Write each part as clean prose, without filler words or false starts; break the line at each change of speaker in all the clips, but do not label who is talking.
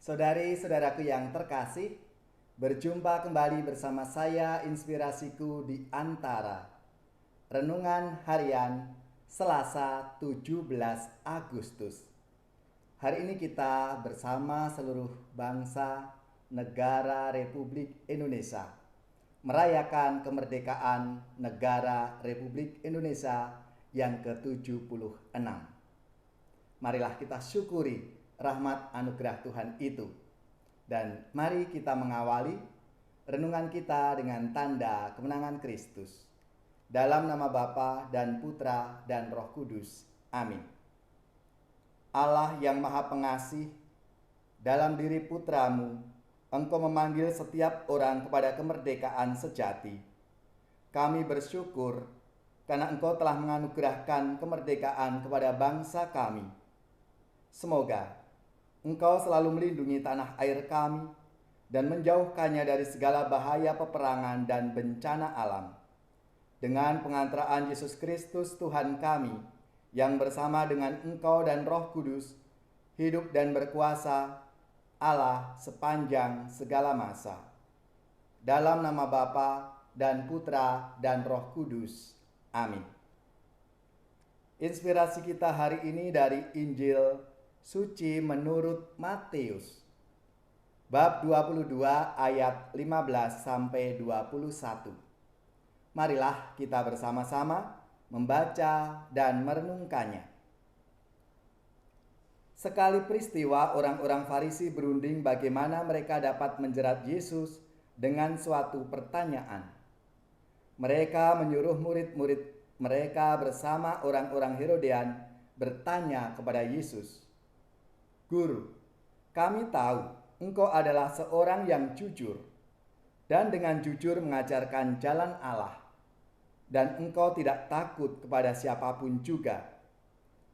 Saudari-saudaraku yang terkasih, berjumpa kembali bersama saya Inspirasiku di Antara. Renungan Harian Selasa 17 Agustus. Hari ini kita bersama seluruh bangsa negara Republik Indonesia merayakan kemerdekaan negara Republik Indonesia yang ke-76. Marilah kita syukuri rahmat anugerah Tuhan itu. Dan mari kita mengawali renungan kita dengan tanda kemenangan Kristus. Dalam nama Bapa dan Putra dan Roh Kudus. Amin. Allah yang Maha Pengasih, dalam diri Putramu, Engkau memanggil setiap orang kepada kemerdekaan sejati. Kami bersyukur karena Engkau telah menganugerahkan kemerdekaan kepada bangsa kami. Semoga Engkau selalu melindungi tanah air kami dan menjauhkannya dari segala bahaya peperangan dan bencana alam. Dengan pengantaraan Yesus Kristus Tuhan kami, yang bersama dengan Engkau dan Roh Kudus, hidup dan berkuasa Allah sepanjang segala masa. Dalam nama Bapa dan Putra dan Roh Kudus. Amin. Inspirasi kita hari ini dari Injil Suci menurut Matius, bab 22 ayat 15 sampai 21. Marilah kita bersama-sama membaca dan merenungkannya. Sekali peristiwa, orang-orang Farisi berunding bagaimana mereka dapat menjerat Yesus dengan suatu pertanyaan. Mereka menyuruh murid-murid mereka bersama orang-orang Herodian bertanya kepada Yesus, "Guru, kami tahu Engkau adalah seorang yang jujur dan dengan jujur mengajarkan jalan Allah, dan Engkau tidak takut kepada siapapun juga,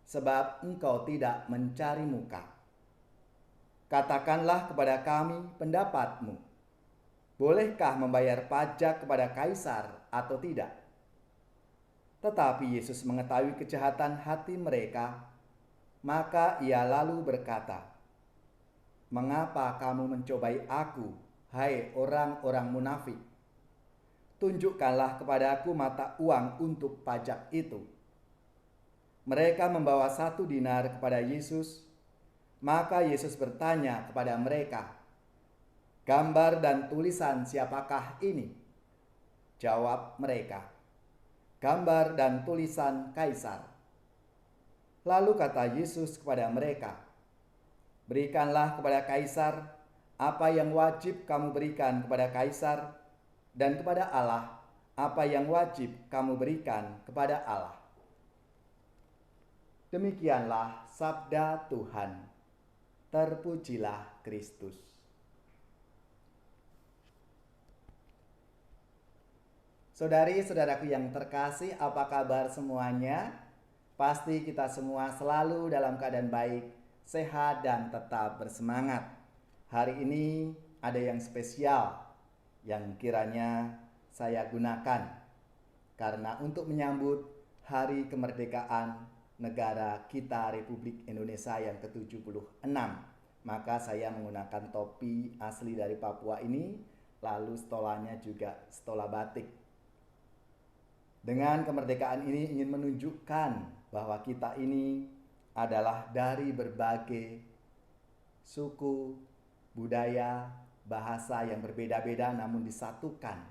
sebab Engkau tidak mencari muka. Katakanlah kepada kami pendapatmu. Bolehkah membayar pajak kepada Kaisar atau tidak?" Tetapi Yesus mengetahui kejahatan hati mereka, maka ia lalu berkata, "Mengapa kamu mencobai aku, hai orang-orang munafik? Tunjukkanlah kepadaku mata uang untuk pajak itu." Mereka membawa 1 dinar kepada Yesus. Maka Yesus bertanya kepada mereka, "Gambar dan tulisan siapakah ini?" Jawab mereka, "Gambar dan tulisan Kaisar." Lalu kata Yesus kepada mereka, "Berikanlah kepada Kaisar apa yang wajib kamu berikan kepada Kaisar, dan kepada Allah apa yang wajib kamu berikan kepada Allah." Demikianlah sabda Tuhan. Terpujilah Kristus. Saudari-saudaraku yang terkasih, apa kabar semuanya? Pasti kita semua selalu dalam keadaan baik, sehat, dan tetap bersemangat. Hari ini ada yang spesial yang kiranya saya gunakan, karena untuk menyambut Hari Kemerdekaan negara kita Republik Indonesia yang ke-76, maka saya menggunakan topi asli dari Papua ini, lalu stolanya juga stola batik. Dengan kemerdekaan ini ingin menunjukkan bahwa kita ini adalah dari berbagai suku, budaya, bahasa yang berbeda-beda namun disatukan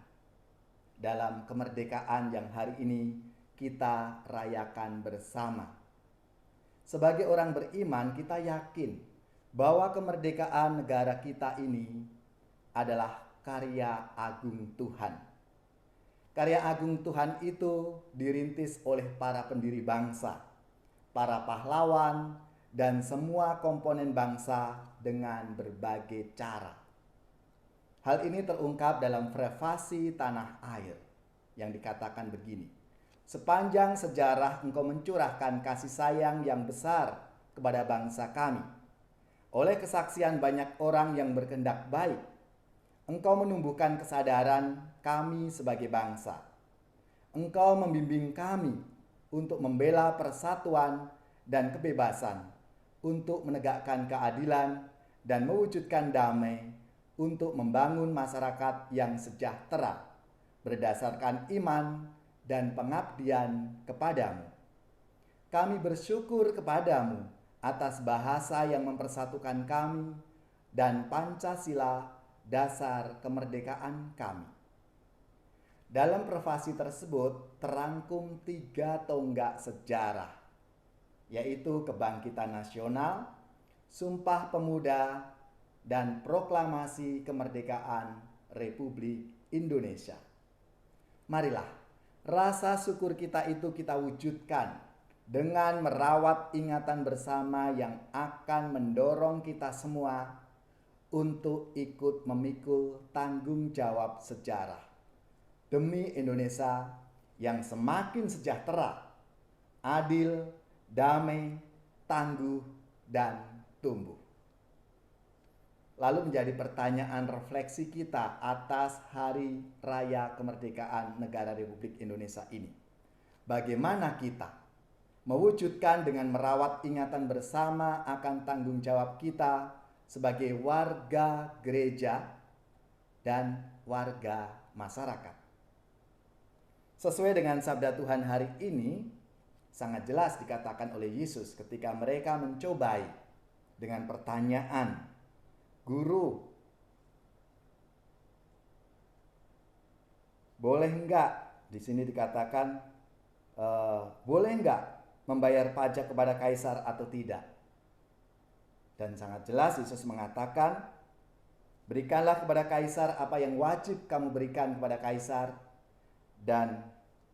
dalam kemerdekaan yang hari ini kita rayakan bersama. Sebagai orang beriman, kita yakin bahwa kemerdekaan negara kita ini adalah karya agung Tuhan. Karya agung Tuhan itu dirintis oleh para pendiri bangsa, para pahlawan, dan semua komponen bangsa dengan berbagai cara. Hal ini terungkap dalam privasi tanah air yang dikatakan begini, "Sepanjang sejarah Engkau mencurahkan kasih sayang yang besar kepada bangsa kami. Oleh kesaksian banyak orang yang berkehendak baik, Engkau menumbuhkan kesadaran kami sebagai bangsa. Engkau membimbing kami untuk membela persatuan dan kebebasan, untuk menegakkan keadilan dan mewujudkan damai untuk membangun masyarakat yang sejahtera berdasarkan iman dan pengabdian kepadamu. Kami bersyukur kepadamu atas bahasa yang mempersatukan kami dan Pancasila, dasar kemerdekaan kami. Dalam privasi tersebut terangkum 3 tonggak sejarah, yaitu Kebangkitan Nasional, Sumpah Pemuda, dan Proklamasi Kemerdekaan Republik Indonesia. Marilah rasa syukur kita itu kita wujudkan dengan merawat ingatan bersama yang akan mendorong kita semua untuk ikut memikul tanggung jawab sejarah demi Indonesia yang semakin sejahtera, adil, damai, tangguh, dan tumbuh. Lalu menjadi pertanyaan refleksi kita atas Hari Raya Kemerdekaan Negara Republik Indonesia ini. Bagaimana kita mewujudkan dengan merawat ingatan bersama akan tanggung jawab kita sebagai warga gereja dan warga masyarakat. Sesuai dengan sabda Tuhan hari ini, sangat jelas dikatakan oleh Yesus ketika mereka mencobai dengan pertanyaan, "Guru, boleh enggak?" Di sini dikatakan, boleh enggak membayar pajak kepada kaisar atau tidak? Dan sangat jelas Yesus mengatakan, "Berikanlah kepada kaisar apa yang wajib kamu berikan kepada kaisar, dan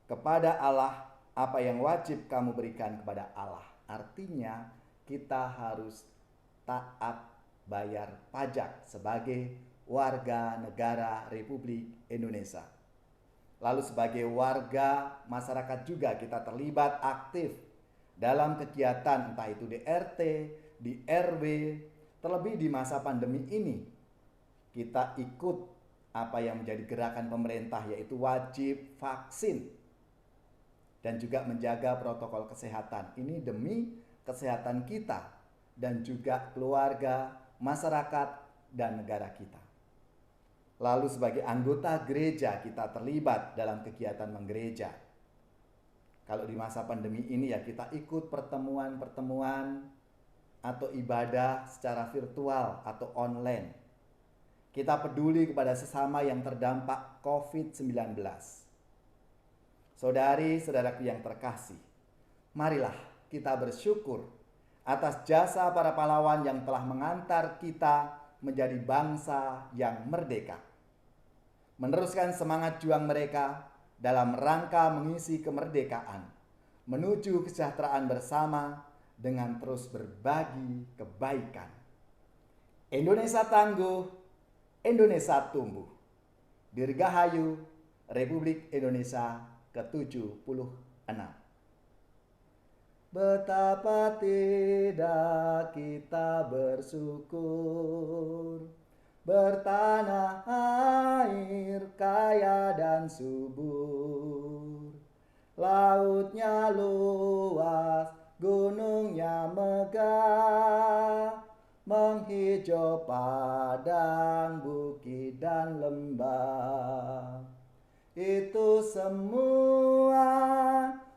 kepada Allah apa yang wajib kamu berikan kepada Allah." Artinya kita harus taat bayar pajak sebagai warga negara Republik Indonesia. Lalu sebagai warga masyarakat juga kita terlibat aktif dalam kegiatan entah itu di RT, di RW, terlebih di masa pandemi ini. Kita ikut apa yang menjadi gerakan pemerintah, yaitu wajib vaksin dan juga menjaga protokol kesehatan. Ini demi kesehatan kita dan juga keluarga, masyarakat, dan negara kita. Lalu sebagai anggota gereja kita terlibat dalam kegiatan menggereja. Kalau di masa pandemi ini ya kita ikut pertemuan-pertemuan atau ibadah secara virtual atau online. Kita peduli kepada sesama yang terdampak COVID-19. Saudari-saudaraku yang terkasih, marilah kita bersyukur atas jasa para pahlawan yang telah mengantar kita menjadi bangsa yang merdeka. Meneruskan semangat juang mereka dalam rangka mengisi kemerdekaan, menuju kesejahteraan bersama dengan terus berbagi kebaikan. Indonesia tangguh, Indonesia tumbuh. Dirgahayu Republik Indonesia ke-76. Betapa tidak kita bersyukur, bertanah air kaya dan subur. Lautnya luas, gunungnya megah, menghijau padang, bukit dan lembah. Itu semua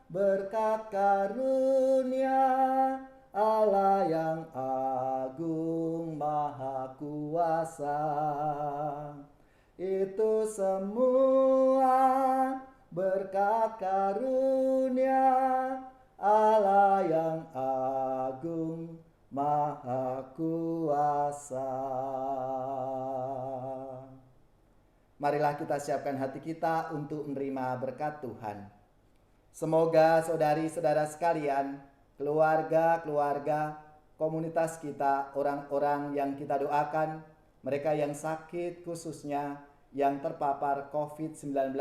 berkat karunia Allah yang agung maha kuasa. Itu semua berkat karunia Allah yang agung maha kuasa. Marilah kita siapkan hati kita untuk menerima berkat Tuhan. Semoga saudari-saudara sekalian, keluarga-keluarga, komunitas kita, orang-orang yang kita doakan, mereka yang sakit khususnya yang terpapar COVID-19,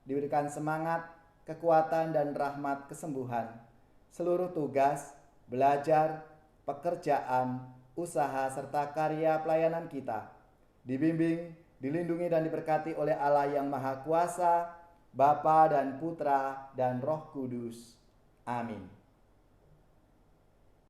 diberikan semangat, kekuatan dan rahmat kesembuhan. Seluruh tugas, belajar, pekerjaan, usaha serta karya pelayanan kita dibimbing, dilindungi dan diberkati oleh Allah yang Maha Kuasa, Bapa dan Putra dan Roh Kudus. Amin.